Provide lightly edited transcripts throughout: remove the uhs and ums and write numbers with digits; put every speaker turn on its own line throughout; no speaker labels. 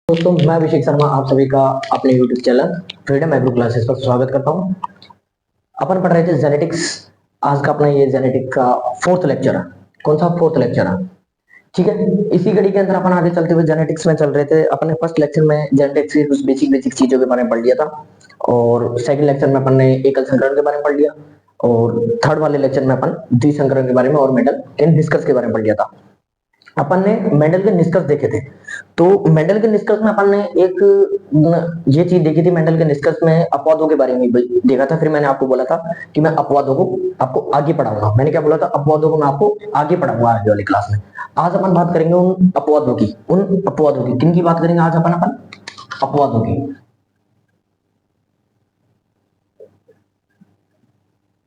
दोस्तों, मैं अभिषेक शर्मा आप सभी का अपने YouTube channel freedom agro classes पर स्वागत करता हूं। अपन पढ़ रहे थे जेनेटिक्स। आज का अपना ये जेनेटिक का फोर्थ लेक्चर है। कौन सा फोर्थ लेक्चर है? ठीक है। इसी कड़ी के अंदर अपन आगे चलते हुए जेनेटिक्स में चल रहे थे। अपने फर्स्ट लेक्चर में जेनेटिक्स की कुछ बेसिक चीजों के बारे में पढ़ लिया था और सेकंड लेक्चर में अपन ने एकल संकरण के बारे में पढ़ लिया और थर्ड वाले लेक्चर में अपन द्विसंकरण के बारे में और मेंडल के निष्कर्ष के बारे में पढ़ लिया था। अपन ने मेंडल के निष्कर्ष देखे थे। तो मेंडल के निष्कर्ष में अपन ने एक ये चीज देखी थी, मेंडल के निष्कर्ष में अपवादों के बारे में देखा था। फिर मैंने आपको बोला था कि मैं अपवादों को आपको आगे पढ़ाऊंगा। मैंने क्या बोला था? अपवादों को मैं आपको आगे पढ़ाऊंगा आगे वाली क्लास में। आज अपन बात करेंगे उन अपवादों की। किन की बात करेंगे आज अपन अपवादों की।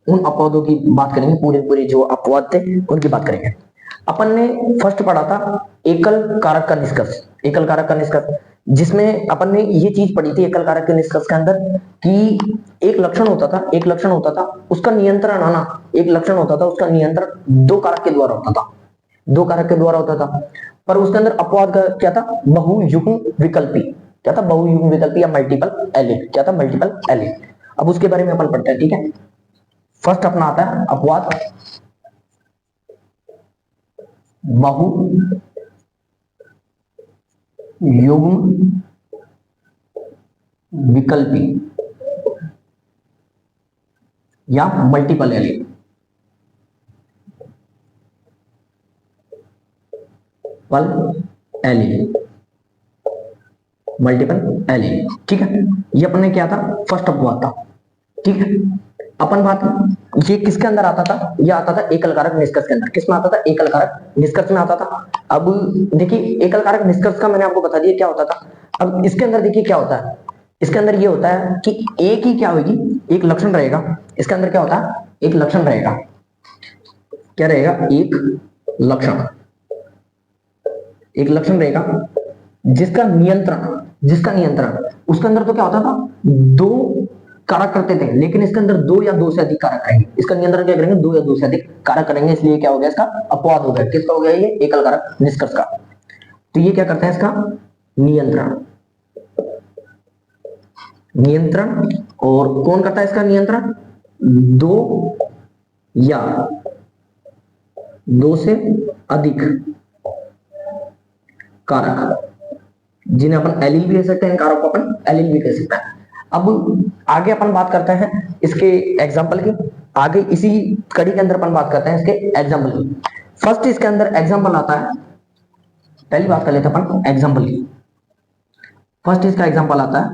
उन अपवादों की बात करेंगे, पूरे जो अपवाद थे उनकी बात करेंगे। अपन ने फर्स्ट पढ़ा था एकल कारक का निष्कर्ष। एकल कारक का निष्कर्ष जिसमें अपन ने ये चीज पढ़ी थी एकल कारक के निष्कर्ष के अंदर कि एक लक्षण होता था उसका नियंत्रण आना। एक लक्षण होता था उसका नियंत्रण दो कारक के द्वारा होता था। दो कारक के द्वारा होता था। पर उसके अंदर अपवाद का क्या था? बहुयुग्म विकल्पी। क्या था? बहुयुग्म विकल्पी या मल्टीपल एलिड। क्या था? मल्टीपल एलिड। अब उसके बारे में अपन पढ़ते हैं। ठीक है। फर्स्ट अपना आता है अपवाद बहु युग्म विकल्पी या मल्टीपल एलिड। मल्टीपल एलिड। ठीक है। ये अपने क्या था? फर्स्ट अपवाद था। ठीक है। अपन बात ये किसके अंदर आता था? ये आता था एकल कारक निष्कर्ष के अंदर। किसमें आता था? एकल कारक निष्कर्ष में आता था। अब देखिए एकल कारक निष्कर्ष का मैंने आपको बता दिया क्या होता था। अब इसके अंदर देखिए क्या होता है। इसके अंदर ये होता है कि एक ही क्या होगी, एक लक्षण रहेगा। इसके अंदर क्या होता है? एक लक्षण रहेगा। क्या रहेगा? एक लक्षण रहेगा जिसका नियंत्रण उसके अंदर तो क्या होता था? दो कारक करते थे, लेकिन इसके अंदर दो या दो से अधिक कारक करेंगे। इसका नियंत्रण क्या करेंगे? दो या दो से अधिक कारक करेंगे। इसलिए क्या हो गया? इसका अपवाद हो गया। किसका हो गया? ये एकल कारक निष्कर्ष का। तो ये क्या करते हैं? इसका नियंत्रण। और कौन करता है इसका नियंत्रण? दो या दो से अधिक कारक, जिन्हें अपन एलील भी कह सकते हैं, कारक को अपन एलील भी कह सकते हैं। अब आगे अपन बात करते हैं इसके एग्जाम्पल की। आगे इसी कड़ी के अंदर अपन बात करते हैं इसके एग्जाम्पल की। फर्स्ट इसके अंदर एग्जाम्पल आता है, पहली बात कर लेते हैं अपन एग्जाम्पल की। फर्स्ट इसका एग्जाम्पल आता है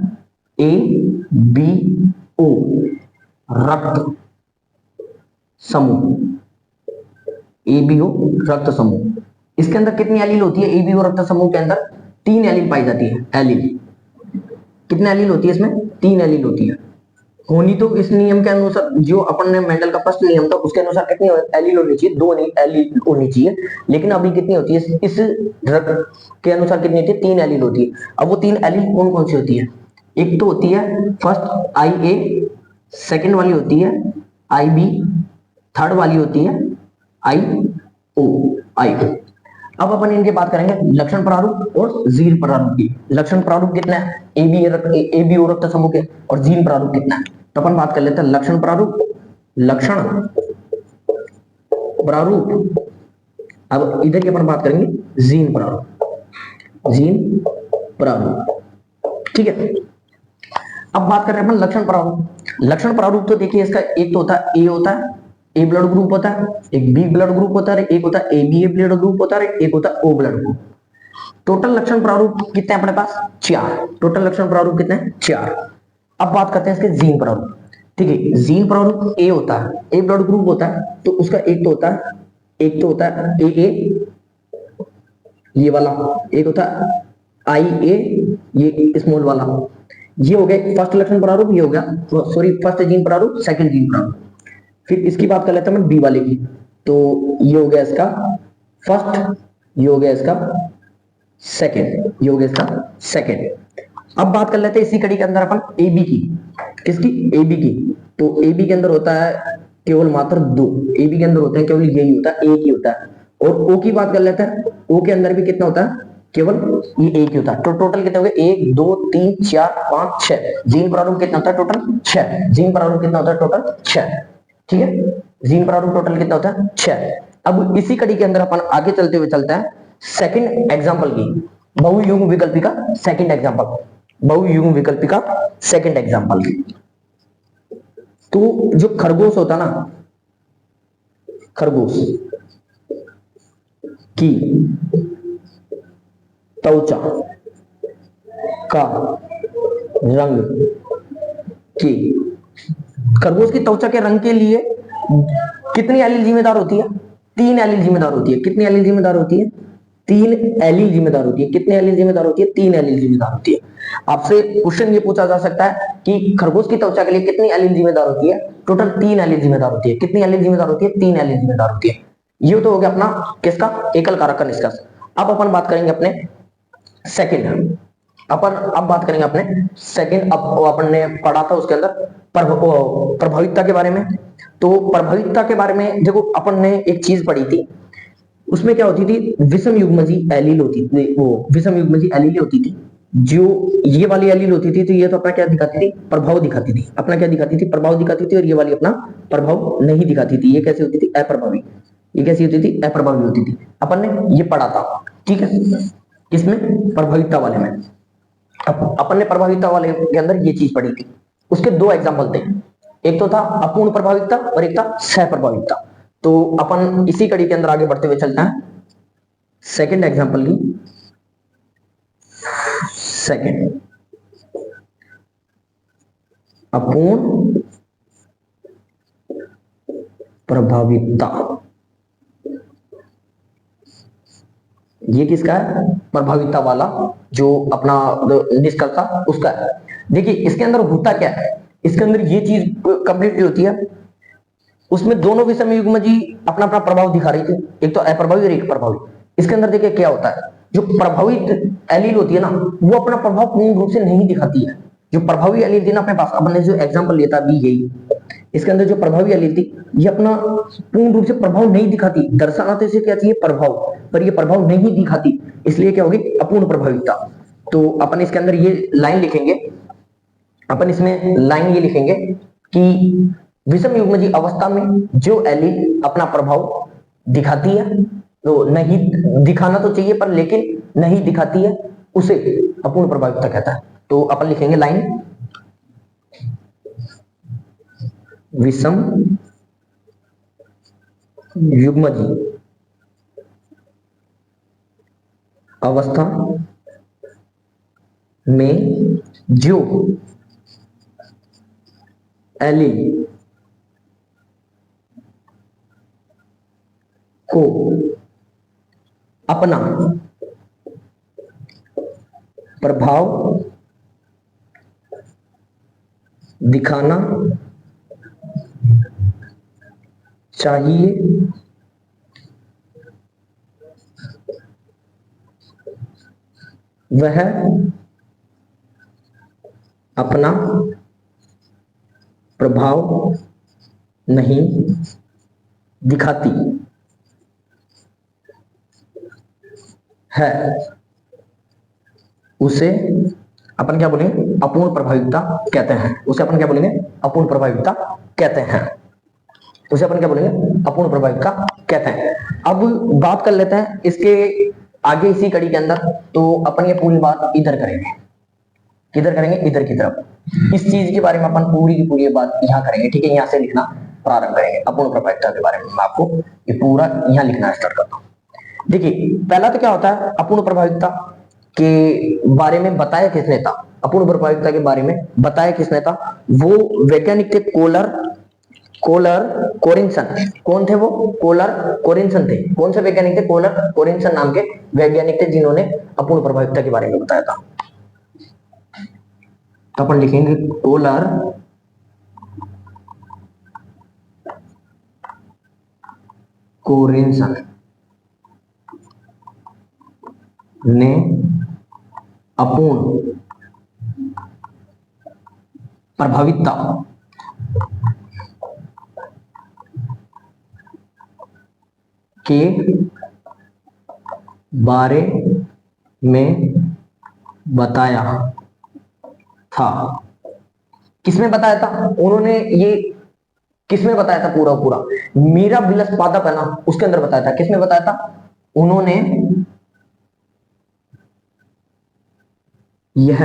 ABO रक्त समूह। ABO रक्त समूह। इसके अंदर कितनी एलील होती है? ABO रक्त समूह के अंदर 3 एलील पाई जाती है। एलील कितने एलील होती है? इसमें 3 एलील होती है। होनी तो इस नियम के अनुसार, जो अपन ने मेंडल का फर्स्ट नियम था उसके अनुसार कितनी एलील होनी चाहिए? 2 एलील होनी चाहिए। लेकिन अभी कितनी होती है? इस ड्रग के अनुसार कितनी होती है? 3 एलील होती है। अब वो 3 एलील कौन कौन सी होती है? एक तो होती है फर्स्ट IA, सेकंड वाली होती है IB, थर्ड वाली होती है IO। अब अपन इनकी बात करेंगे लक्षण प्रारूप और जीन प्रारूप की। लक्षण प्रारूप कितना है ABO रक्त समूह के, और जीन प्रारूप कितना है? तो अपन बात कर लेते हैं लक्षण प्रारूप। अब इधर की अपन बात करेंगे जीन प्रारूप। ठीक है। अब बात कर रहे हैं अपन लक्षण प्रारूप। तो देखिए इसका एक तो होता है A होता है, A ब्लड ग्रुप होता है, एक B ब्लड ग्रुप होता है, एक होता है ABA ब्लड ग्रुप होता है, एक होता है O ब्लड ग्रुप। टोटल लक्षण प्रारूप कितने हैं अपने पास? 4। टोटल लक्षण प्रारूप कितने हैं? 4। अब बात करते हैं इसके जीन प्रारूप। ठीक है। जीन प्रारूप A होता है, A ब्लड ग्रुप होता है, तो उसका एक तो होता है AA ये वाला, एक होता है IA ये स्मॉल वाला। ये हो गया फर्स्ट लक्षण प्रारूप, ये हो गया सॉरी फर्स्ट जीन प्रारूप, सेकंड जीन प्रारूप। फिर इसकी बात कर लेते हैं मैं B वाले की। तो ये हो गया इसका फर्स्ट, ये हो गया इसका सेकंड, अब बात कर लेते हैं इसी कड़ी के अंदर अपन AB की। किसकी? AB की। तो AB के अंदर होता है केवल मात्र 2। AB के अंदर होते हैं केवल यही होता है, एक ही होता है। और O की बात कर लेते हैं। O के अंदर भी कितना होता है? केवल ये एक ही होता है। तो टोटल कितने हो गए, 1 2 3 4 5 6। जीन प्रारूप कितना होता है टोटल 6। जीन प्रारूप कितना होता है टोटल 6। ठीक है, जीन प्रारूप टोटल कितना होता है 6। अब इसी कड़ी के अंदर अपन आगे चलते हुए चलते हैं सेकंड एग्जांपल की, बहुयुग्म विकल्पी का सेकंड एग्जांपल, बहुयुग्म विकल्पी का सेकंड एग्जांपल। तो जो खरगोश होता ना, खरगोश की त्वचा का रंग की, खरगोश की त्वचा के रंग के लिए कितनी एलील जिम्मेदार होती है, 3 एलील जिम्मेदार होती है। कितनी एलील जिम्मेदार होती है, 3 एलील जिम्मेदार होती है। कितनी एलील जिम्मेदार होती है, 3 एलील जिम्मेदार होती है। आपसे क्वेश्चन ये पूछा जा सकता है कि खरगोश की त्वचा के लिए कितनी एलील जिम्मेदार होती है, टोटल 3 एलील जिम्मेदार होती है। कितनी एलील जिम्मेदार होती है, 3 एलील जिम्मेदार होती है। ये तो हो गया अपना किसका, एकल कारक का निष्कर्ष। अब अपन बात करेंगे अपने सेकंड, अपन अब बात करेंगे अपने सेकंड। अब अपन ने पढ़ा था उसके अंदर प्रभावितता के बारे में। तो प्रभावितता के बारे में देखो, अपन ने एक चीज पढ़ी थी, उसमें क्या होती थी, विषम युग्मजी एलील होती थी, वो विषम युग्मजी एलील होती थी। जो ये वाली एलील होती थी, तो ये तो अपना क्या दिखाती थी, प्रभाव दिखाती थी। अपना क्या दिखाती थी, प्रभाव दिखाती थी। और ये वाली अपना प्रभाव नहीं दिखाती थी। ये कैसे होती थी, अप्रभावी। ये कैसी होती थी, अप्रभावी होती थी। अपन ने ये पढ़ा था, ठीक है, किसमें, प्रभावितता वाले में। अपन ने प्रभावितता वाले के अंदर ये चीज पढ़ी थी। उसके 2 एग्जाम्पल थे, एक तो था अपूर्ण प्रभावितता और एक था सह प्रभावितता। तो अपन इसी कड़ी के अंदर आगे बढ़ते हुए चलते हैं सेकंड एग्जाम्पल की। सेकंड, अपूर्ण प्रभावितता, ये किसका है, प्रभावितता वाला जो अपना निष्कर्ष था उसका है। देखिए इसके अंदर होता क्या है, इसके अंदर ये चीज कंप्लीटली होती है। उसमें दोनों विषम युग्मजी अपना अपना प्रभाव दिखा रही थी, एक तो अप्रभावी और एक प्रभावी। इसके अंदर देखिए क्या होता है, जो प्रभावित एलील होती है ना, वो अपना प्रभाव पूर्ण रूप से नहीं दिखाती है। जो प्रभावी एलील थी ना अपने पास, अपने जो एग्जांपल लिया था अभी यही, इसके अंदर जो प्रभावी एलील थी, ये अपना पूर्ण रूप से प्रभाव नहीं दिखाती। दर्शाना तो इसे क्या चाहिए, प्रभाव, पर ये प्रभाव नहीं दिखाती, इसलिए क्या होगी, अपूर्ण प्रभावितता। तो अपन इसके अंदर ये लाइन लिखेंगे, अपन इसमें लाइन ये लिखेंगे कि विषम युग्मजी अवस्था में जो एलील अपना प्रभाव दिखाती है, तो नहीं दिखाना तो चाहिए पर लेकिन नहीं दिखाती है, उसे अपूर्ण प्रभावितता कहता है। तो अपन लिखेंगे लाइन, विषम युग्मजी अवस्था में जो एलील को अपना प्रभाव दिखाना चाहिए, वह अपना प्रभाव नहीं दिखाती है, उसे अपन क्या बोलेंगे, अपूर्ण प्रभावितता कहते हैं। उसे अपन क्या बोलेंगे, अपूर्ण प्रभावितता कहते हैं। उसे अपन क्या बोलेंगे, अपूर्ण प्रभावितता कहते हैं। अब बात कर लेते हैं इसके आगे इसी कड़ी के अंदर। तो अपन ये पूरी बात इधर करेंगे, किधर करेंगे, इधर की तरफ। इस चीज के बारे में अपन पूरी की पूरी बात यहाँ करेंगे, ठीक है। यहाँ से लिखना प्रारंभ करेंगे अपूर्ण प्रभावितता के बारे में। मैं आपको ये पूरा यहाँ लिखना स्टार्ट करता हूँ। देखिए पहला तो क्या होता है, अपूर्ण प्रभावितता के बारे में बताया किसने था, अपूर्ण प्रभावितता के बारे में बताया किसने था, वो वैज्ञानिक थे कोलर, कोलर कोरिन्सन। कौन थे वो, कोलर कोरिन्सन थे। कौन से वैज्ञानिक थे, कोलर कोरिन्सन नाम के वैज्ञानिक थे, जिन्होंने अपूर्ण प्रभावितता के बारे में बताया था। तो अपन लिखेंगे कोलर कोरिन्सन ने अपूर्ण प्रभावितता के बारे में बताया था। किसमें बताया था उन्होंने, ये किसमें बताया था पूरा पूरा? मीरा विलास पादप है ना, उसके अंदर बताया था। किसमें बताया था उन्होंने? यह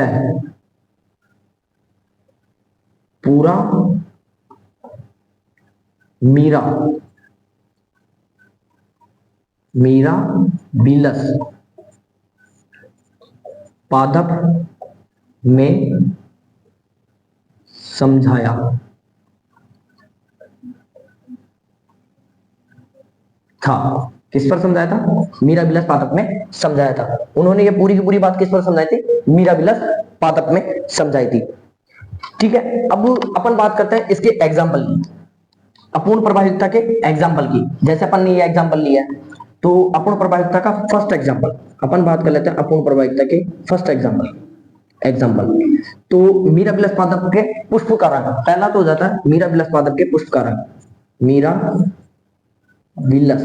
पूरा मीरा मीरा विलास पादप में समझाया था। किस पर समझाया था? मीरा विलास पाठक में समझाया था। उन्होंने ये पूरी की पूरी बात किस पर समझाई थी? मीरा विलास पाठक में समझाई थी। ठीक है, अब अपन बात करते हैं इसके एग्जाम्पल की, अपूर्ण प्रभाविकता के एग्जाम्पल की। जैसे अपन ने ये एग्जाम्पल लिया है, तो अपूर्ण प्रभाविकता का फर्स्ट एग्जाम्पल अपन बात कर लेते हैं। अपूर्ण प्रभाविकता के फर्स्ट एग्जाम्पल तो मीरा विलास पादप के पुष्प का रंग, पहला तो हो जाता है मीरा विलास पादप के पुष्प का रंग। मीरा विलास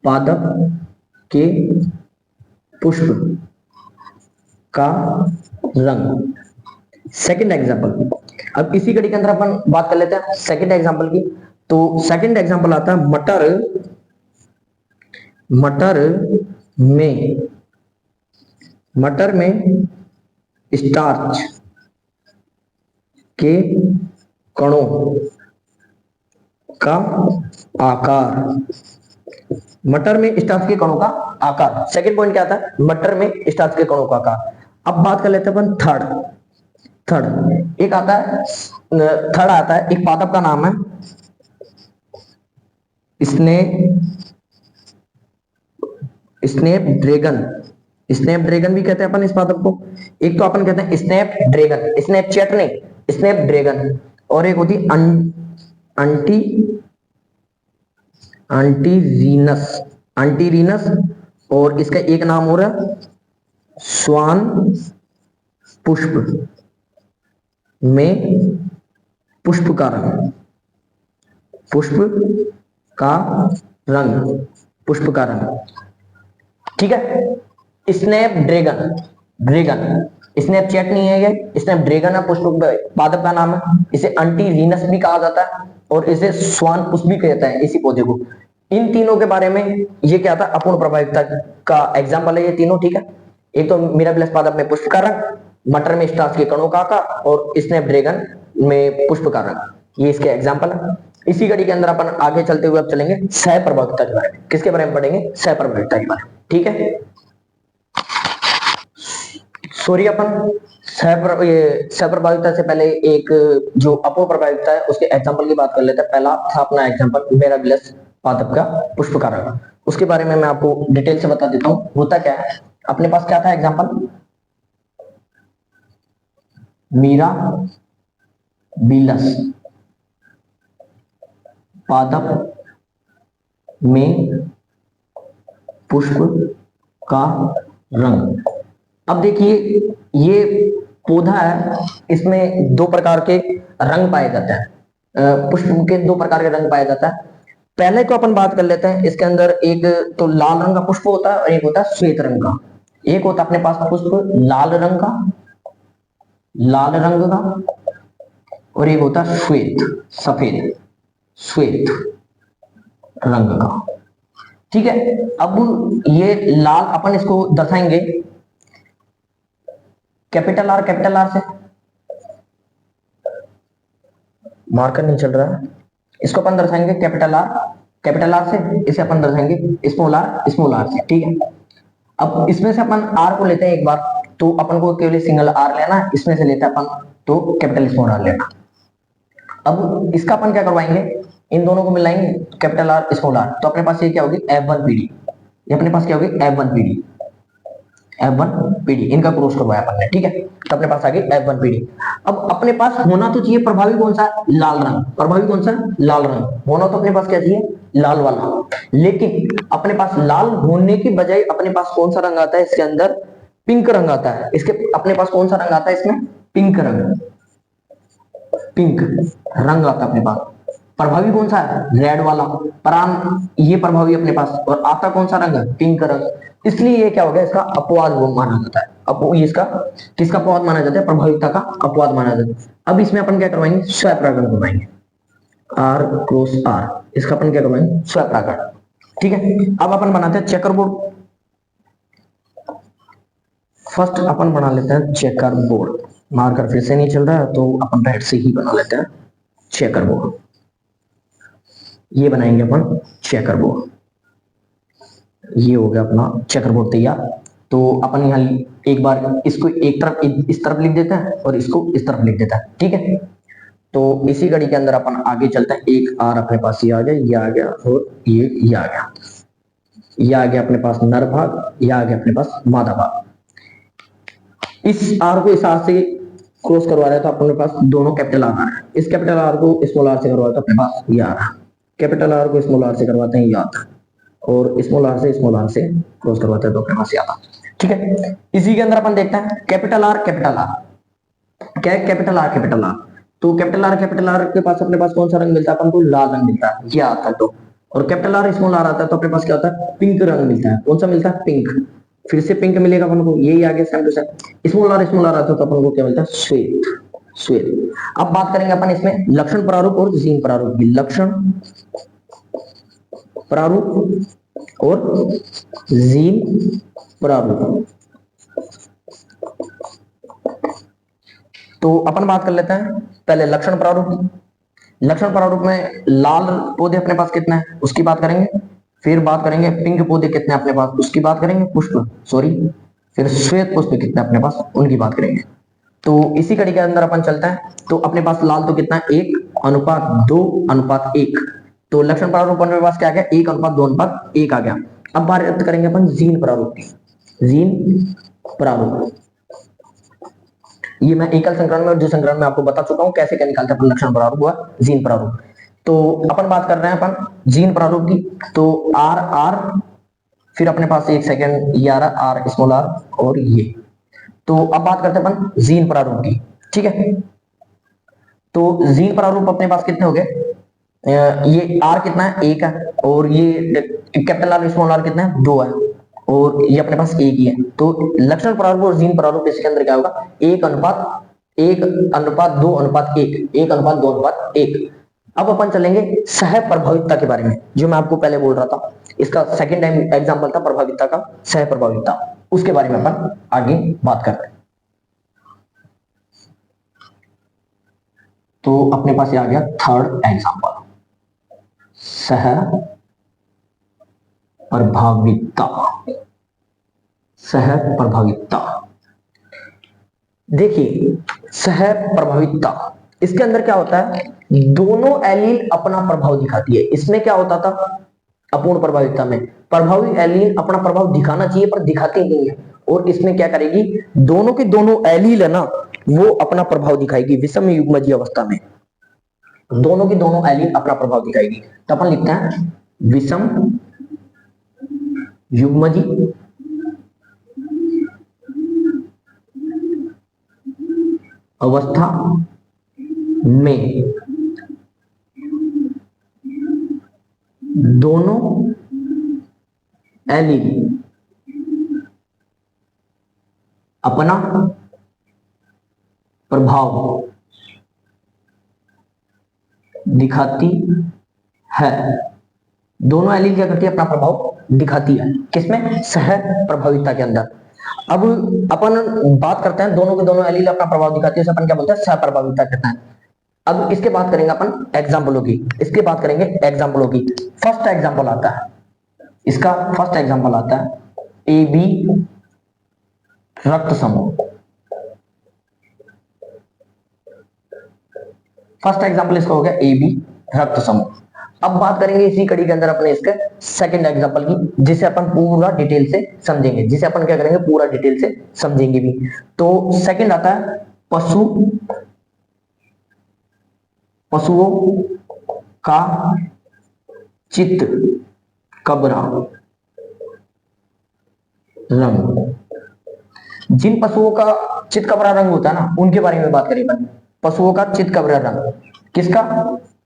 पादप के पुष्प का रंग। सेकंड एग्जांपल, अब इसी कड़ी के अंदर अपन बात कर लेते हैं सेकंड एग्जांपल की। तो सेकंड एग्जांपल आता है मटर में स्टार्च के कणों का आकार। मटर में स्टार्च के कणों का आकार, सेकंड पॉइंट क्या आता है? मटर में स्टार्च के कणों का आकार। अब बात कर लेते हैं अपन थर्ड एक आता है, थर्ड आता है, एक पादप का नाम है स्नेप ड्रैगन भी कहते हैं अपन इस पादप को। एक तो अपन कहते हैं स्नैप ड्रैगन, स्नैपचैट नहीं, स्नैप ड्रैगन। और एक होती अंटी अंटीरीनस और इसका एक नाम हो रहा है स्वान पुष्प में पुष्प का रंग। ठीक है, स्नैप ड्रैगन स्नैपचैट नहीं है, ये स्नैप ड्रैगन है, पुष्प पादप का नाम है। इसे अंटीरीनस भी कहा जाता है और इसे स्वान पुष्प भी कहते हैं इसी पौधे को। इन तीनों के बारे में ये क्या था? अपूर्ण प्रभाविकता का एग्जाम्पल है ये तीनों। ठीक है, एक तो मिराबिलस पादप में पुष्प का रंग, मटर में स्टार्च के कणों का आकार और स्नैप ड्रैगन में पुष्प का रंग, ये इसके एग्जाम्पल है। इसी कड़ी के अंदर अपन आगे चलते हुए अब चलेंगे सह प्रभाविकता के बारे में। किसके बारे में पढ़ेंगे? सह प्रभाविकता के बारे में। ठीक है, सॉरी अपन सह प्रभाविकता से पहले एक जो अपूर्ण प्रभाविकता है उसके एग्जाम्पल की बात कर लेते हैं। पहला था अपना एग्जाम्पल मिराबिलस पादप का पुष्प का रंग, उसके बारे में मैं आपको डिटेल से बता देता हूं होता क्या है। अपने पास क्या था एग्जाम्पल? मीरा बिलस पादप में पुष्प का रंग। अब देखिए ये पौधा है, इसमें दो प्रकार के रंग पाए जाते हैं। पुष्प के दो प्रकार के रंग पाया जाता है। पहले को अपन बात कर लेते हैं, इसके अंदर एक तो लाल रंग का पुष्प होता है और एक होता है श्वेत रंग का। एक होता है अपने पास पुष्प लाल रंग का और एक होता है सफेद श्वेत रंग का। ठीक है, अब ये लाल अपन इसको दर्शाएंगे कैपिटल आर से। मार्कर नहीं चल रहा है, इसको अपन दर्शाएंगे कैपिटल आर से, इसे अपन दर्शाएंगे स्मॉल आर से। ठीक है, अब इसमें से अपन आर को लेते हैं एक बार, तो अपन को केवल सिंगल आर लेना है, इसमें से लेते हैं अपन तो कैपिटल स्मॉल आर लेना। अब इसका अपन क्या करवाएंगे, इन दोनों को मिलाएंगे कैपिटल आर स्मॉल आर, तो अपने पास ये क्या होगी F1PD। ये अपने पास क्या होगी F1PD, इनका क्रॉस करवाया अपन ने। ठीक है, तो अपने पास आ गई F1PD। अब अपने पास होना तो चाहिए प्रभावी कौन सा? लाल रंग। प्रभावी कौन सा? लाल रंग होना तो अपने पास क्या चाहिए? लाल वाला। लेकिन अपने पास लाल होने की बजाय अपने पास कौन सा रंग आता है इसके अंदर? पिंक रंग आता है। इसके अपने पास कौन सा रंग आता है इसमें? पिंक रंग आता है अपने पास। प्रभावी कौन सा है? रेड वाला। परान ये प्रभावी अपने पास, और आता कौन सा रंग है? पिंक रंग। इसलिए ये क्या हो गया, इसका अपवाद वो माना जाता है। ये इसका किसका अपवाद माना जाता है? प्रभाविता का अपवाद माना जाता है। अब इसमें अपन क्या करवाएंगे? स्वपरागण करवाएंगे। आर क्रॉस आर, इसका अपन क्या करवाएंगे? स्वपरागण। ठीक है, अब अपन बनाते हैं चेकर बोर्ड। फर्स्ट अपन बना लेते हैं चेकर बोर्ड। मार्कर फिर से नहीं चल रहा है तो अपन रेड से ही बना लेते हैं चेकर बोर्ड। ये बनाएंगे अपन चेकर बोर्ड। ये हो गया अपना चेकर बोर्ड तैयार। तो अपन यहाँ एक बार इसको एक तरफ इस तरफ लिख देते हैं और इसको इस तरफ लिख देता है। ठीक है, तो इसी घड़ी के अंदर अपन आगे चलते हैं। एक आर अपने पास ये आ गया, ये आ गया, और ये आ गया। ये आ गया अपने पास नर भाग, ये आ गया अपने पास मादा भाग। इस आर को इस आर से क्रॉस करवा रहे हैं तो अपने पास दोनों कैपिटल आर आ रहा है। इस कैपिटल आर को स्मॉल आर से करवाते तो अपने पास ये आ रहा। कैपिटल आर को स्मॉल आर से करवाते हैं ये आता, और स्मॉल आर से स्मॉल आर से क्रॉस करवाते हैं तो अपने पास ये आता। ठीक है, इसी के अंदर अपन देखते हैं कैपिटल आर कैपिटल आर। क्या है? Capital R capital R. तो कैपिटल आर के पास अपने पास कौन सा रंग मिलता है? अपन को लाल रंग मिलता है, ये आता है। तो और कैपिटल आर स्मॉल आर आता है तो अपने पास क्या होता है? पिंक रंग मिलता है। कौन सा मिलता है? पिंक। फिर से पिंक मिलेगा अपन को, यही आ गया same to same. Small R आता है तो अपन को क्या मिलता है? श्वेत। श्वेत। अब बात करेंगे अपन इसमें लक्षण प्रारूप और जीन प्रारूप की। लक्षण प्रारूप और जीन प्रारूप। तो अपन बात कर लेते हैं पहले लक्षण प्रारूप की। लक्षण प्रारूप में लाल पौधे अपने पास कितने हैं उसकी बात करेंगे। फिर बात करेंगे पिंक पौधे कितने अपने पास, उसकी बात करेंगे। पुष्प सॉरी, फिर श्वेत पुष्प कितने अपने पास, उनकी बात करेंगे। तो इसी कड़ी के अंदर अपन चलते हैं। तो अपने पास लाल तो कितना है? 1:2:1। तो लक्षण प्रारूप अपने पास क्या आ गया? 1:2:1 आ गया। अब बात करेंगे अपन जीन प्रारूप की। जीन प्रारूप ये मैं एकल संक्रमण में और द्विसंकरण संक्रमण में आपको बता चुका हूं कैसे क्या निकालते हैं अपन लक्षण प्रारूप व जीन प्रारूप। तो अपन बात कर रहे हैं अपन जीन प्रारूप की। तो आर आर, फिर अपने पास एक सेकेंड ये आ रहा आर स्मॉल आर और ये। तो अब बात करते हैं अपन जीन प्रारूप की। ठीक है, तो जीन प्रारूप अपने पास कितने हो गए? ये आर कितना है? 1 है, और ये कैपिटल आर स्मॉल आर कितना है? 2 है, और ये अपने पास 1 ही है। तो लक्षण प्रारूप और जीन प्रारूप इसके अंदर क्या होगा? 1:1:2:1, 1:2:1। अब अपन चलेंगे सह प्रभावितता के बारे में, जो मैं आपको पहले बोल रहा था। इसका सेकंड टाइम एग्जांपल था प्रभावितता का, सह प्रभावितता। उसके बारे में अपन आगे बात करते हैं। तो अपने पास ये आ गया थर्ड एग्जांपल, सह प्रभावितता। सह प्रभावितता देखिए, सह प्रभावितता इसके अंदर क्या होता है? दोनों एलील अपना प्रभाव दिखाती है। इसमें क्या होता था? अपूर्ण प्रभावितता में प्रभावी एलील अपना प्रभाव दिखाना चाहिए पर दिखाती नहीं है, और इसमें क्या करेगी? दोनों के दोनों एलील है ना, वो अपना प्रभाव दिखाएगी विषम युग्मजीय अवस्था में। दोनों की दोनों एलील अपना प्रभाव दिखाएगी। तो अपन लिखते हैं विषम युग्मजी अवस्था में दोनों एलील अपना प्रभाव दिखाती है। दोनों एलील क्या करती है? अपना प्रभाव दिखाती है। किसमें? सह प्रभावितता के अंदर। अब अपन बात करते हैं दोनों के दोनों एलील अपना प्रभाव दिखाती है, अपन क्या बोलते हैं? सह प्रभावितता कहते हैं। अब इसके बात करेंगे अपन एग्जाम्पलों की। इसके बात करेंगे एग्जाम्पलों की। फर्स्ट एग्जाम्पल आता है, इसका फर्स्ट एग्जाम्पल आता है ए बी रक्त समूह। फर्स्ट एग्जाम्पल इसका हो गया ए बी रक्त समूह। अब बात करेंगे इसी कड़ी के अंदर अपने इसके सेकंड एग्जांपल की, जिसे अपन पूरा डिटेल से समझेंगे, जिसे अपन क्या करेंगे? पूरा डिटेल से समझेंगे भी। तो सेकंड आता है पशुओं का चित्त कबरा रंग। जिन पशुओं का चित्त कबरा रंग होता है ना, उनके बारे में बात करें अपन। पशुओं का चित्त कबरा रंग किसका?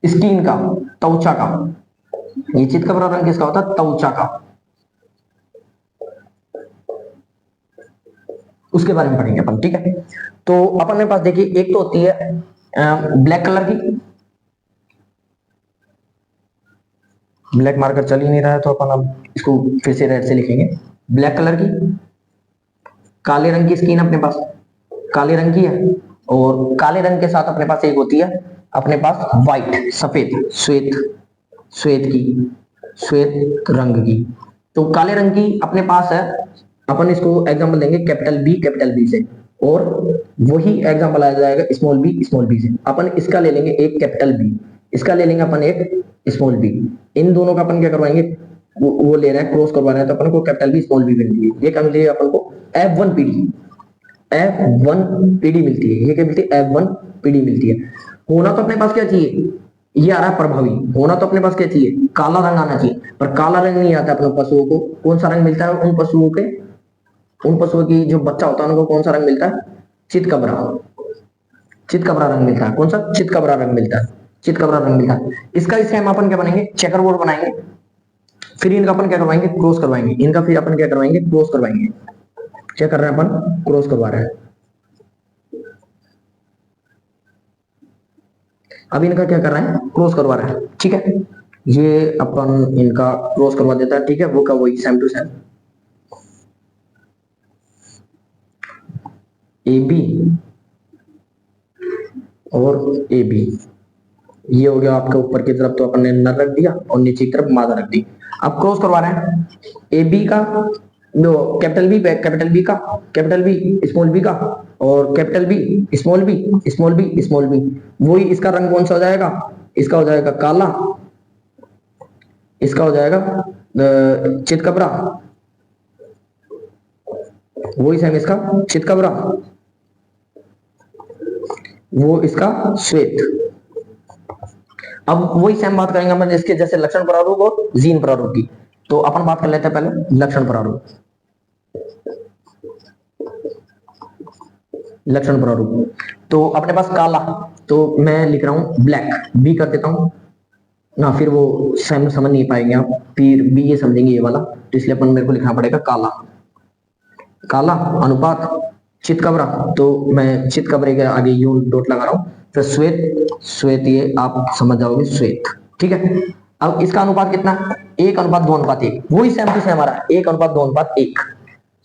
स्किन का, त्वचा का। ये चितकबरा रंग किसका होता है? त्वचा का। उसके बारे में पढ़ेंगे अपन, ठीक है। तो अपन के पास देखिए एक तो होती है ब्लैक कलर की, ब्लैक मार्कर चल ही नहीं रहा है तो अपन अब इसको फिर से रेड से लिखेंगे। ब्लैक कलर की, काले रंग की स्किन अपने पास काले रंग की है, और काले रंग के साथ अपने पास एक होती है अपने पास व्हाइट, सफेद, श्वेत, श्वेत की, श्वेत रंग की। तो काले रंग की अपने पास है, अपन इसको एग्जांपल देंगे कैपिटल बी से, और वही एग्जांपल आ जाएगा स्मॉल बी से। अपन इसका ले लेंगे एक कैपिटल बी, इसका ले लेंगे अपन एक स्मॉल बी। इन दोनों का अपन क्या करवाएंगे, वो ले रहा है क्रॉस करवा रहे हैं, तो अपन को कैपिटल बी स्मॉल बी मिल रही है। ये क्या मिल रही है अपन को? F1 पीडी, F1 पीडी मिलती है। ये क्या मिलती है? F1 पीडी मिलती है। होना तो अपने पास क्या चाहिए? ये आ रहा है प्रभावी, होना तो अपने पास क्या चाहिए? काला रंग आना चाहिए, पर काला रंग नहीं आता अपने पशुओं को। कौन सा रंग मिलता है उन पशुओं की जो बच्चा होता है उनको कौन सा रंग मिलता है? चितकबरा, चितकबरा रंग मिलता है। कौन सा? चितकबरा रंग मिलता है, चितकबरा रंग मिलता है। इसका इसे हम अपन क्या बनाएंगे? चेकर बोर्ड बनाएंगे। फिर इनका अपन क्या करवाएंगे? क्रॉस करवाएंगे। इनका फिर अपन क्या करवाएंगे? क्रॉस करवाएंगे। क्या कर रहे हैं अपन? क्रॉस करवा रहे हैं। अब इनका क्या कर रहे हैं? क्रॉस करवा रहे हैं, ठीक है। ये अपन इनका क्रॉस करवा देता है, ठीक है। वो का वही same to same A B और ए बी। ये हो गया आपके ऊपर की तरफ तो अपन ने नर रख दिया और नीचे की तरफ मादा रख दी। अब क्रॉस करवा रहे हैं ए बी का, no capital B small B का, और कैपिटल बी स्मॉल बी। वही इसका रंग कौन सा हो जाएगा? इसका हो जाएगा काला, इसका हो जाएगा चितकबरा, वही सेम इसका चितकबरा, वो इसका श्वेत। अब वही सेम बात करेंगे अपन इसके जैसे लक्षण प्रारूप और जीन प्रारूप की। तो अपन बात कर लेते हैं पहले लक्षण प्रारूप। लक्षण प्रारूप तो अपने पास काला, तो मैं लिख रहा हूं ब्लैक, बी कर देता हूं ना, फिर वो सेम समझ नहीं पाएंगे आप, फिर बी ये समझेंगे ये वाला, तो इसलिए अपन मेरे को लिखना पड़ेगा काला। काला अनुपात चितकबरा, तो मैं चितकबरे के आगे यूं डॉट लगा रहा हूं। फिर श्वेत, श्वेत ये आप समझ जाओगे श्वेत, ठीक है। अब इसका अनुपात कितना? 1:2:1। वही सेम टू सेम हमारा 1:2:1,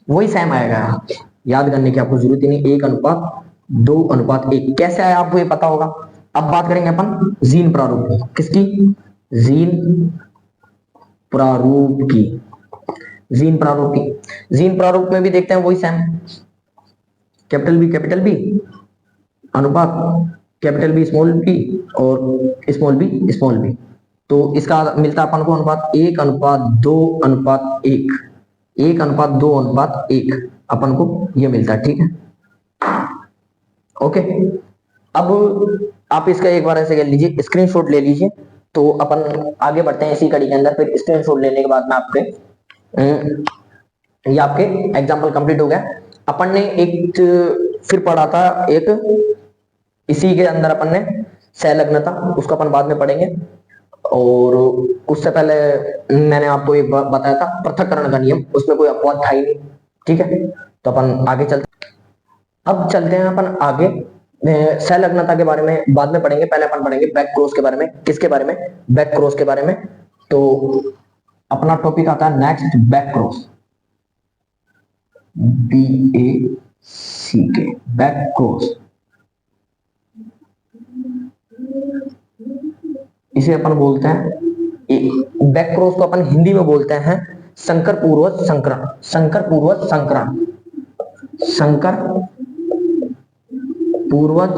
वही सेम आएगा। याद करने की आपको जरूरत ही नहीं, 1:2:1 कैसे आया आपको ये पता होगा। अब बात करेंगे अपन जीन प्रारूप की। किसकी? जीन प्रारूप की। जीन प्रारूप की, जीन प्रारूप में भी देखते हैं वही सेम, कैपिटल बी अनुपात कैपिटल बी और स्मॉल बी। तो इसका मिलता है अपन को अनुपात 1:2:1, 1:2:1 अपन को ये मिलता है, ठीक है। ओके, अब आप इसका एक बार ऐसे कर लीजिए, स्क्रीनशॉट ले लीजिए। तो अपन आगे बढ़ते हैं इसी कड़ी के अंदर। फिर स्क्रीनशॉट लेने के बाद में आपके ये आपके एग्जाम्पल कंप्लीट हो गया। अपन ने एक फिर पढ़ा था एक, इसी के अंदर अपन ने सहलग्नता, उसको अपन बाद में पढ़ेंगे। और उससे पहले मैंने आपको एक बात बताया था पृथक्करण का नियम, उसमें कोई अपवाद था ही नहीं, ठीक है। तो अपन आगे चलते, अब चलते हैं अपन आगे। सहलग्नता के बारे में बाद में पढ़ेंगे, पहले अपन पढ़ेंगे बैक क्रॉस के बारे में। किसके बारे में? बैक क्रॉस के बारे में। तो अपना टॉपिक आता है next back cross, BACK, back cross. इसे अपन बोलते हैं, बैक क्रॉस को अपन हिंदी में बोलते हैं संकर पूर्वज संकरण, संकर पूर्वज संकरण, संकर पूर्वज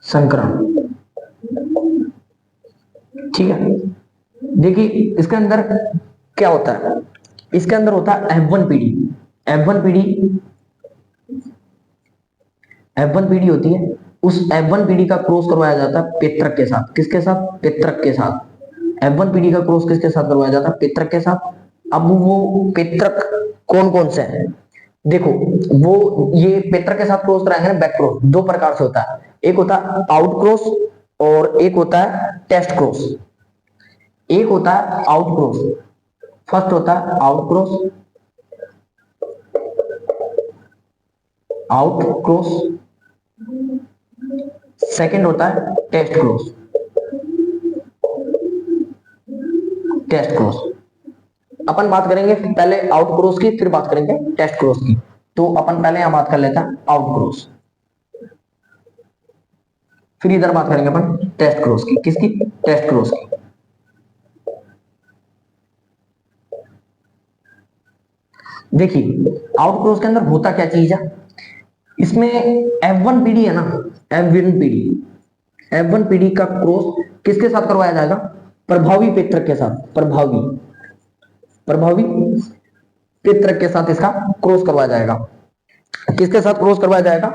संकरण, ठीक है। देखिए इसके अंदर क्या होता है, इसके अंदर होता है F1 पीढ़ी। F1 पीढ़ी होती है, उस F1 पीढ़ी का क्रॉस करवाया जाता है पितृक के साथ। किसके साथ? पितृक के साथ। F1 पीढ़ी का क्रॉस किसके साथ करवाया जाता है? पितृक के साथ। अब वो पितृक कौन कौन से हैं? देखो, वो ये पितृक के साथ क्रॉस कराएंगे ना, बैक क्रॉस दो प्रकार से होता है। एक होता है आउट क्रॉस और एक होता है टेस्ट क्रॉस। एक होता है आउट क्रॉस, फर्स्ट होता है out cross, out cross, second होता है टेस्ट क्रॉस, टेस्ट क्रॉस। अपन बात करेंगे पहले आउट क्रॉस की, फिर बात करेंगे टेस्ट क्रॉस की। तो अपन पहले यहां बात कर लेते हैं आउट क्रॉस, फिर इधर बात करेंगे अपन टेस्ट क्रॉस की। किसकी? टेस्ट क्रॉस की। देखिए आउट क्रॉस के अंदर होता क्या चीज है, इसमें F1 पीडी है ना, F1 पीडी, F1 पीडी का क्रॉस किसके साथ करवाया जाएगा? प्रभावी पित्रक के साथ, प्रभावी पित्रक के साथ इसका क्रॉस करवाया जाएगा। किसके साथ क्रॉस करवाया जाएगा?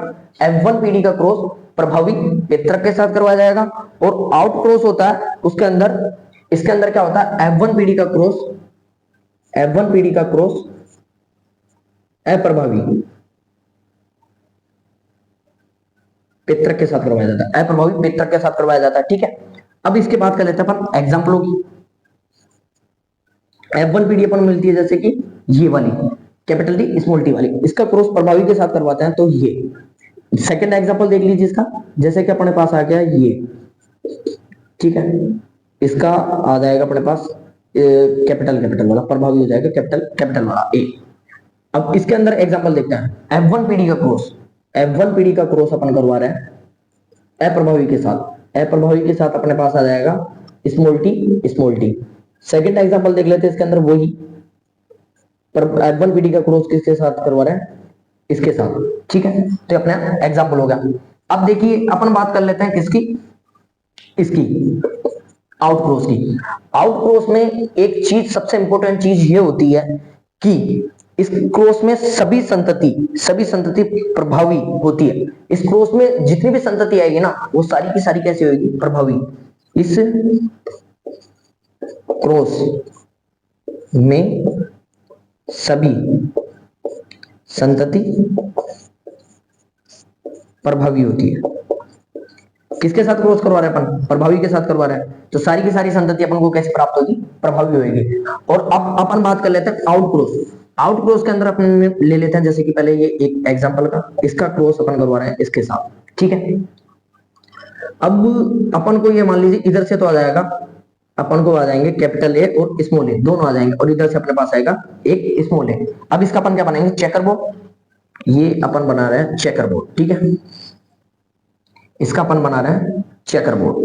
F1 पीडी का क्रॉस प्रभावी पित्रक के साथ करवाया जाएगा। और आउट क्रॉस होता है उसके अंदर, इसके अंदर क्या होता है? F1 पीडी का क्रॉस, F1 पीडी का क्रॉस अप्रभावी पित्रक के साथ करवाया जाता है, अप्रभावी पित्रक के साथ करवाया जाता है। ठीक है, अब इसके बात कर लेते हैं अपन एग्जाम्पलों की। F1 पीडी अपन मिलती है जैसे कि ये वाली कैपिटल डी स्मॉल टी वाली, इसका क्रॉस प्रभावी के साथ करवाते हैं तो ये। सेकंड एग्जांपल देख लीजिए इसका, जैसे कि अपने पास आ गया ये, ठीक है, इसका आ जाएगा अपने पास कैपिटल वाला, प्रभावी हो जाएगा कैपिटल वाला ए। अब इसके अंदर एग्जांपल देखते हैं, F1 पीडी का क्रॉस, F1 पीडी का क्रॉस अपन करवा रहे हैं अप्रभावी के साथ, अप्रभावी के साथ अपने पास आ जाएगा स्मॉल टी। सेकंड एग्जांपल देख लेते हैं, इसके अंदर वही पर F1 पीडी का क्रॉस किसके साथ करवा रहे हैं? इसके साथ। ठीक है, तो अपना एग्जांपल हो गया। अब देखिए अपन बात कर लेते हैं किसकी? इसकी आउट क्रॉस की। आउट क्रॉस में एक चीज, सबसे इंपॉर्टेंट चीज ये होती है कि इस क्रॉस में सभी संतति प्रभावी होती है। इस क्रॉस में जितनी भी संतति आएगी ना, वो सारी की सारी कैसे होगी? प्रभावी। इस क्रॉस में सभी संतति प्रभावी होती है। किसके साथ क्रॉस करवा रहे हैं अपन? प्रभावी के साथ करवा रहे हैं, तो सारी की सारी संतति अपन को कैसे प्राप्त होगी? प्रभावी होगी। और अब अपन बात कर लेते हैं आउट क्रॉस। आउट क्रॉस के अंदर अपन ले लेते हैं, जैसे कि पहले ये एक एग्जांपल का, इसका क्रॉस अपन करवा रहे हैं इसके साथ। ठीक है, अब अपन को ये मान लीजिए इधर से तो आ जाएगा, अपन को आ जाएंगे कैपिटल ए और स्मॉल ए, दोनों आ जाएंगे, और इधर से अपने पास आएगा एक स्मॉल ए। अब इसका अपन क्या बनाएंगे? Checker board. ये अपन बना रहे हैं चेकर बोर्ड। ठीक है, इसका अपन बना रहे हैं चेकर बोर्ड।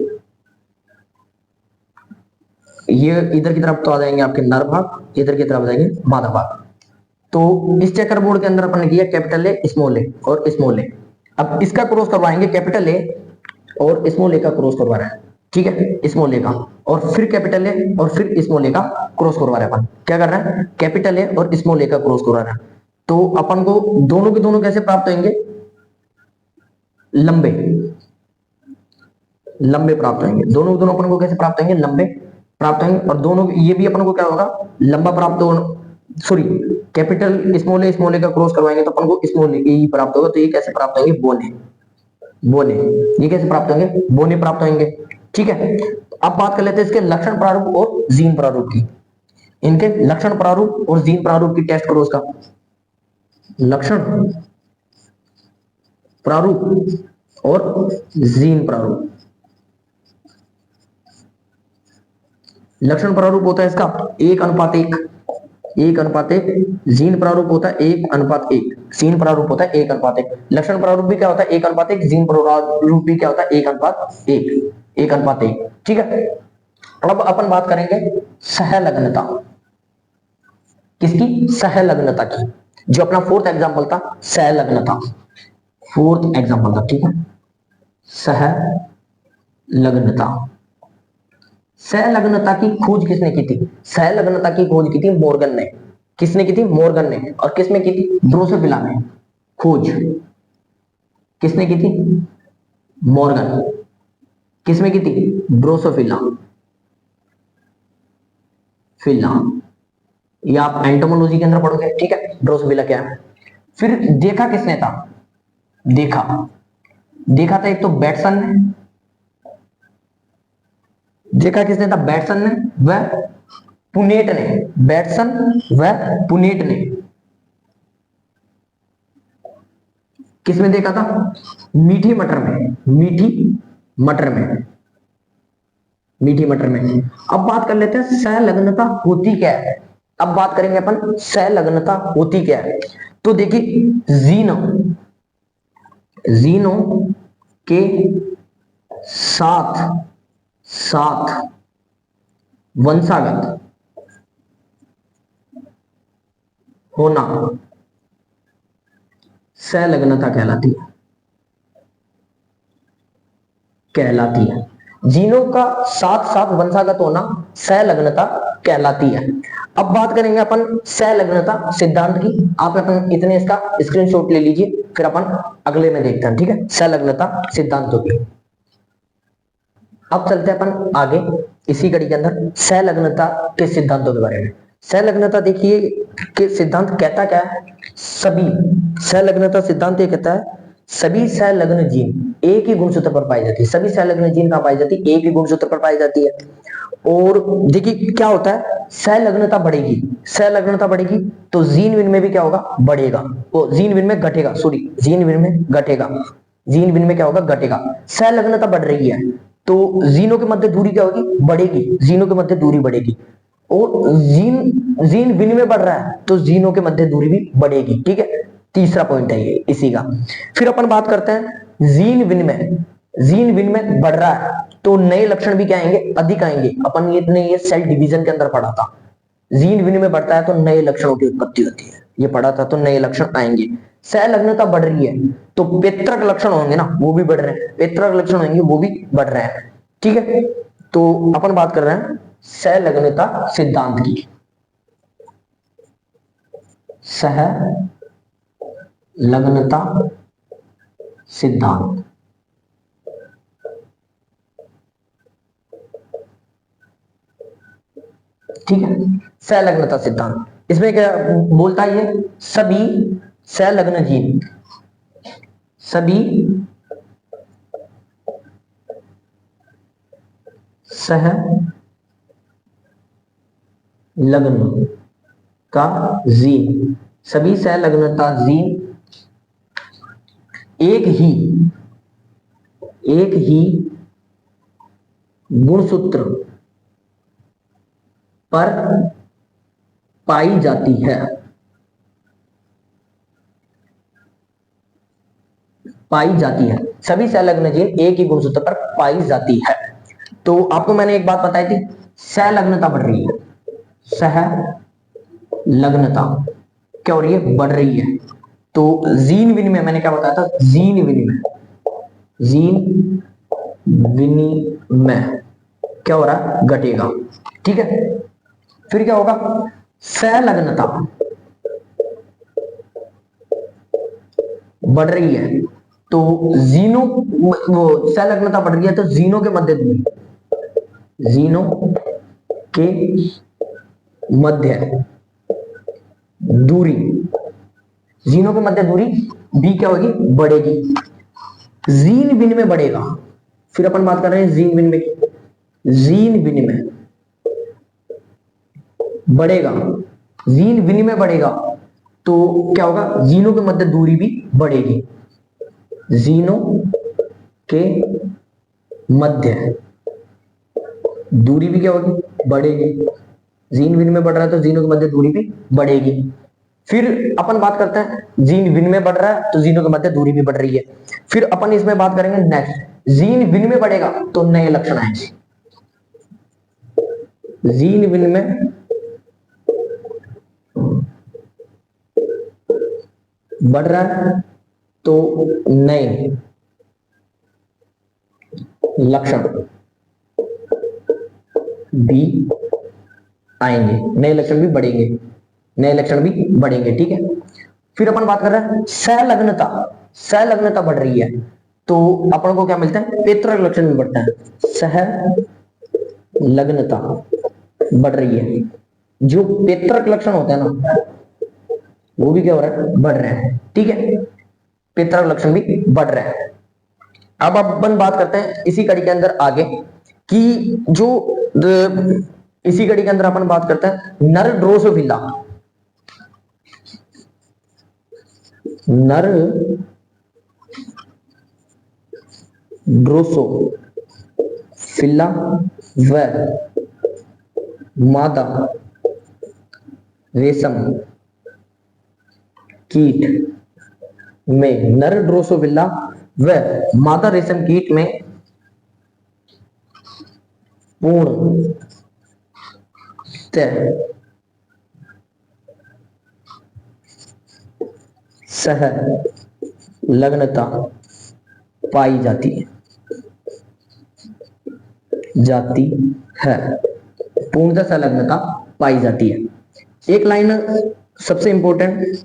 ये इधर की तरफ तो आ जाएंगे आपके नर भाग, इधर की तरफ आ जाएंगे मादा भाग। तो इस चेकर बोर्ड के अंदर अपन ने किया कैपिटल ए और स्मॉल ए। अब इसका क्रॉस करवाएंगे कैपिटल ए और स्मॉल ए का क्रॉस करवा रहे हैं। ठीक है, स्मॉल ए का, और फिर कैपिटल ए और फिर स्मॉल ए का क्रॉस करवा रहे हैं। अपन क्या कर रहे हैं? कैपिटल ए और स्मॉल ए का क्रॉस करवा रहे हैं। तो अपन को दोनों के दोनों कैसे प्राप्त होंगे? लंबे प्राप्त होंगे। दोनों अपन को कैसे प्राप्त होंगे? लंबे प्राप्त होंगे। और दोनों ये भी अपन को क्या होगा? लंबा प्राप्त होगा। सॉरी, कैपिटल स्मॉल ए का क्रॉस करवाएंगे तो अपन को स्मॉल ए ही प्राप्त होगा। तो ये कैसे प्राप्त होंगे? बोने। ये कैसे प्राप्त होंगे? बोने प्राप्त होंगे। ठीक है, अब बात कर लेते हैं इसके लक्षण प्रारूप और जीन प्रारूप की। इनके लक्षण प्रारूप और जीन प्रारूप की टेस्ट करो। उसका लक्षण प्रारूप और जीन प्रारूप। लक्षण प्रारूप होता है इसका 1:1, 1:1। जीन प्रारूप होता है 1:1, जीन प्रारूप होता है 1:1। लक्षण प्रारूप भी क्या होता है? 1:1। जीन प्रारूप भी क्या होता है? 1:1, 1:1। ठीक है, अब अपन बात करेंगे सहलग्नता। किसकी? सहलग्नता की। जो अपना फोर्थ एग्जांपल था, सहलग्नता, फोर्थ एग्जांपल था। ठीक है, सहलग्नता। सहलग्नता की खोज किसने की थी? सहलग्नता की खोज की थी मोर्गन ने। किसने की थी? मोर्गन ने। और किसमें की थी? ड्रोसोफिला ने। खोज किसने की थी? मोर्गन। किसमें की थी? ड्रोसोफिला। या आप एंटोमोलॉजी के अंदर पढ़ोगे। ठीक है, ड्रोसोफिला क्या है। फिर देखा किसने था? देखा था एक तो बैटसन ने, देखा किसने था, बैटसन ने व पुनेट ने, बैटसन व पुनेट ने। किसमें देखा था, मीठी मटर में, मीठी मटर में, मीठी मटर में। अब बात कर लेते हैं संलग्नता होती क्या है। अब बात करेंगे अपन संलग्नता होती क्या है। तो देखिए जीनो, जीनो के साथ साथ वंशागत होना संलग्नता कहलाती है, कहलाती है। जीनों का साथ साथ वंशागत होना संलग्नता कहलाती है। अब बात करेंगे अपन संलग्नता सिद्धांत की। आप अपन इतने इसका स्क्रीनशॉट ले लीजिए, फिर अपन अगले में देखते हैं, ठीक है, संलग्नता सिद्धांतों की। अब चलते हैं अपन आगे इसी कड़ी के अंदर संलग्नता के सिद्धांतों के बारे में। संलग्नता देखिए कि सिद्धांत कहता क्या है, सभी संलग्नता सिद्धांत ये कहता है सभी संलग्न जीन एक ही गुणसूत्र पर पाई जाती है। सभी संलग्न जीन कहां पाई जाती है, एक ही गुणसूत्र पर पाई जाती है। और देखिए क्या होता है, संलग्नता बढ़ेगी, संलग्नता बढ़ेगी तो जीन विनिमय भी क्या होगा, बढ़ेगा। वो जीन विनिमय घटेगा, सॉरी जीन विनिमय घटेगा, जीन विनिमय क्या होगा, घटेगा। संलग्नता बढ़ रही है तो जीनों के मध्य दूरी क्या होगी, बढ़ेगी, जीनों के मध्य दूरी बढ़ेगी। और जीन विनिमय बढ़ रहा है तो जीनों के मध्य दूरी भी बढ़ेगी, ठीक है। तीसरा पॉइंट है ये इसी का। फिर अपन बात करते हैं जीन विनिमय, जीन विनिमय बढ़ रहा है तो नए लक्षण भी क्या आएंगे, अधिक आएंगे। अपन ये सेल डिवीजन के अंदर पढ़ा था, जीन विनिमय बढ़ता है तो नए लक्षणों की उत्पत्ति होती है, ये पढ़ा था, तो नए लक्षण आएंगे। संलग्नता बढ़ रही है तो पैतृक लक्षण होंगे ना, वो भी बढ़ रहे हैं, पैतृक लक्षण होंगे वो भी बढ़ रहे हैं, ठीक है। तो अपन बात कर रहे हैं संलग्नता सिद्धांत की। संलग्नता सिद्धांत, ठीक है। संलग्नता सिद्धांत इसमें क्या बोलता है, ये सभी संलग्न जीन, सभी संलग्नता जीन, सभी संलग्नता जीन एक ही गुणसूत्र पर पाई जाती है, पाई जाती है। सभी संलग्न जीन एक ही गुणसूत्र पर पाई जाती है। तो आपको मैंने एक बात बताई थी, संलग्नता बढ़ रही है, संलग्नता क्या हो रही है, बढ़ रही है। तो जीन विनिमय मैंने क्या बताया था, जीन विनिमय, जीन विनिमय क्या हो रहा है, घटेगा, ठीक है। फिर क्या होगा, संलग्नता बढ़ रही है तो जीनों, वो संलग्नता बढ़ रही है तो जीनों के मध्य दूरी, जीनों के मध्य दूरी, जीनों के मध्य दूरी भी क्या होगी, बढ़ेगी, जीन विनिमय बढ़ेगा। फिर अपन बात कर रहे हैं जीन विनिमय की, जीन विनिमय बढ़ेगा, जीन विनिमय बढ़ेगा तो क्या होगा, जीनों के मध्य दूरी भी बढ़ेगी, जीनों के मध्य दूरी भी क्या होगी, बढ़ेगी। जीन विनिमय बढ़ रहा है तो जीनों के मध्य दूरी भी बढ़ेगी। फिर अपन बात करते हैं जीन विनिमय बढ़ रहा है तो जीनों के मध्य दूरी भी बढ़ रही है। फिर अपन इसमें बात करेंगे नेक्स्ट, जीन विनिमय बढ़ेगा तो नए लक्षण आएंगे, जीन विनिमय बढ़ रहा है तो नए लक्षण भी आएंगे, नए लक्षण भी बढ़ेंगे, नए लक्षण भी बढ़ेंगे, ठीक है। फिर अपन बात कर रहे हैं संलग्नता, संलग्नता बढ़ रही है तो अपन को क्या मिलता है, पैतृक लक्षण भी बढ़ता है, संलग्नता बढ़ रही है, जो पैतृक लक्षण होते हैं ना वो भी क्या हो रहा है, बढ़ रहे हैं, ठीक है, पैतृक लक्षण भी बढ़ रहे हैं। अब अपन बात करते हैं इसी कड़ी के अंदर आगे कि जो इसी कड़ी के अंदर अपन बात करते हैं नर ड्रोसोफिला। नर ड्रोसोफिला व मादा रेशम कीट में, नर ड्रोसोफिला व मादा रेशम कीट में पूर्ण सह लग्नता पाई जाती है पूर्णतः संलग्नता पाई जाती है। एक लाइन सबसे इंपॉर्टेंट,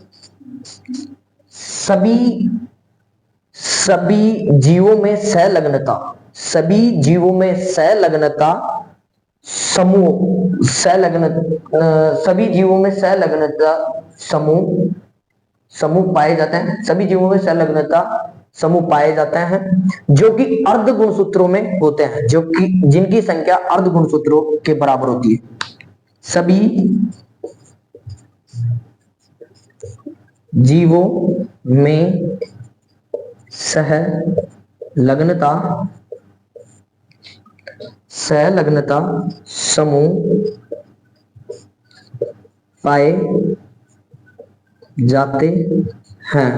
सभी जीवों में संलग्नता, सभी जीवों में संलग्नता समूह सभी जीवों में संलग्नता समूह पाए जाते हैं, सभी जीवों में संलग्नता समूह पाए जाते हैं जो कि अर्ध गुणसूत्रों में होते हैं, जो कि जिनकी संख्या अर्ध गुणसूत्रों के बराबर होती है। सभी जीवों में संलग्नता समूह पाए जाते हैं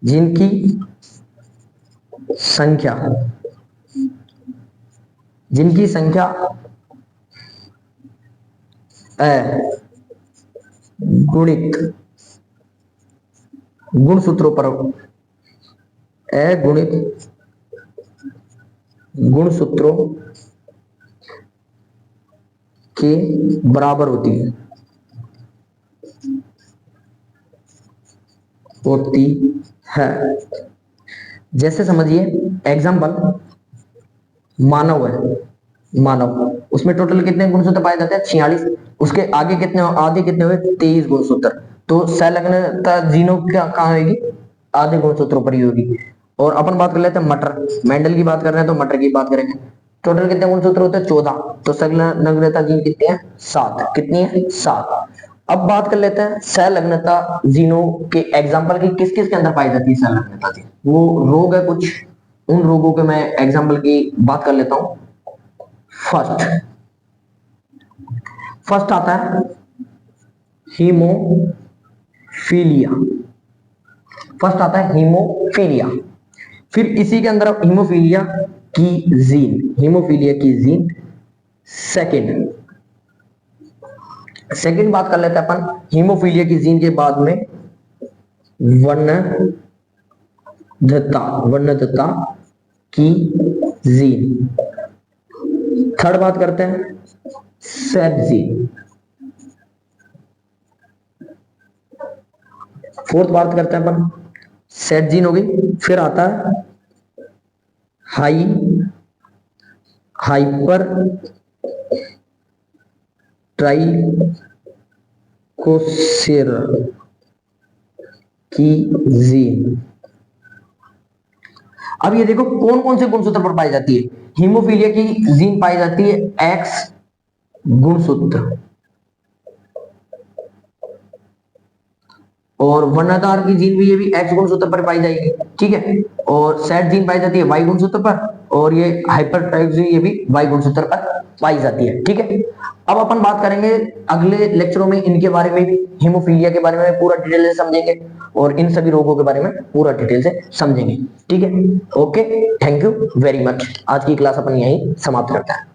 जिनकी संख्या अगुणित गुणसूत्रों के बराबर होती है। जैसे समझिए एग्जाम्पल, मानव है, उसमें टोटल कितने गुणसूत्र पाए जाते हैं? 46। उसके आगे कितने, आधे कितने हुए? 23 गुणसूत्र। तो संलग्नता जीनों कहाँ होगी? आधे गुणसूत्रों पर ही होगी। और अपन बात कर लेते हैं मटर, मेंडल की बात कर रहे हैं तो मटर की बात करेंगे। टोटल कितने गुणसूत्र होते हैं? 14। तो संलग्नता जीन कितनी है? 7। कितनी है? 7। अब बात कर लेते हैं संलग्नता जीनों के एग्जाम्पल की किस किस के अंदर पाई जाती है संलग्नता जीन। वो रोग है कुछ, उन रोगों के मैं एग्जाम्पल की बात कर लेता हूं। फर्स्ट आता है हीमोफीलिया। फिर इसी के अंदर हीमोफीलिया की जीन। सेकंड बात कर लेते हैं अपन हीमोफीलिया की जीन के बाद में वर्णदता की जीन। थर्ड बात करते हैं सेट जीन। फोर्थ बात करते हैं अपन सेट जीन हो गई। फिर आता है हाइपर ट्राइकोसेरल की जीन। अब ये देखो कौन कौन से गुणसूत्र पर पाई जाती है। हीमोफीलिया की जीन पाई जाती है एक्स गुणसूत्र, और वर्णाधार की जीन भी ये भी एक्स गुणसूत्र पर पाई जाएगी, ठीक है। और सेट जीन पाई जाती है वाई गुणसूत्र पर, और ये हाइपरट्राइक जीन ये भी वाई गुणसूत्र पर पाई जाती है, ठीक है। अब अपन बात करेंगे अगले लेक्चरों में इनके बारे में भी, हीमोफीलिया के बारे में पूरा डिटेल से समझेंगे और इन सभी रोगों के बारे में पूरा डिटेल से समझेंगे, ठीक है। Okay, thank you very much. आज की क्लास अपन यहीं समाप्त करते हैं।